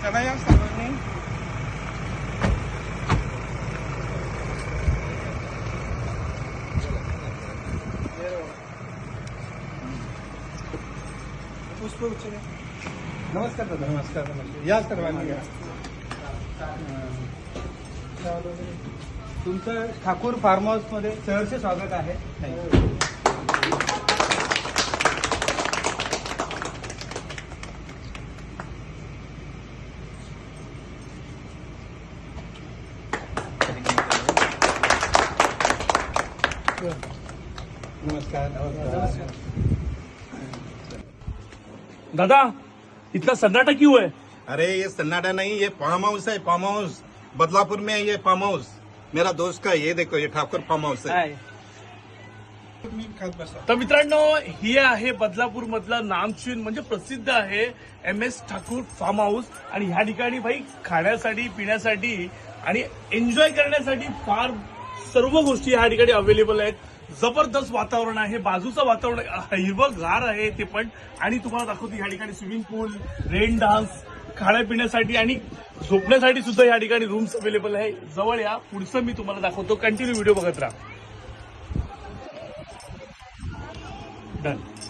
चला या सर्वांनी. पुष्प उचले. नमस्कार दादा. नमस्कार. या सर्वांनी या. तुमचं ठाकूर फार्म हाऊस मध्ये सहर्ष स्वागत आहे. नमस्कार. नमस्कार. दादा इतना सन्नाटा क्यों है? अरे ये सन्नाटा नहीं, ये फार्म हाउस है. फार्म हाउस बदलापुर में है. ये फार्म हाउस मेरा दोस्त का. ये देखो, ये ठाकुर फार्म हाऊस है. तुम्ही खात बसा. तर मित्रांनो, हे आहे बदलापूर मधलं नामचीन म्हणजे प्रसिद्ध आहे MS ठाकूर फार्म हाऊस. आणि ह्या ठिकाणी भाई खाण्यासाठी पिण्यासाठी आणि एन्जॉय करण्यासाठी फार सर्व गोष्टी ह्या ठिकाणी अवेलेबल आहेत. जबरदस्त वातावरण आहे. बाजूचं वातावरण हिरवंगार आहे ते पण. आणि तुम्हाला दाखवतो ह्या ठिकाणी स्विमिंग पूल, रेन डान्स, खाण्यापिण्यासाठी आणि झोपण्यासाठी सुद्धा या ठिकाणी रूम्स अवेलेबल आहे. जवळ या. पुढचं मी तुम्हाला दाखवतो. कंटिन्यू व्हिडिओ बघत राहा. डन.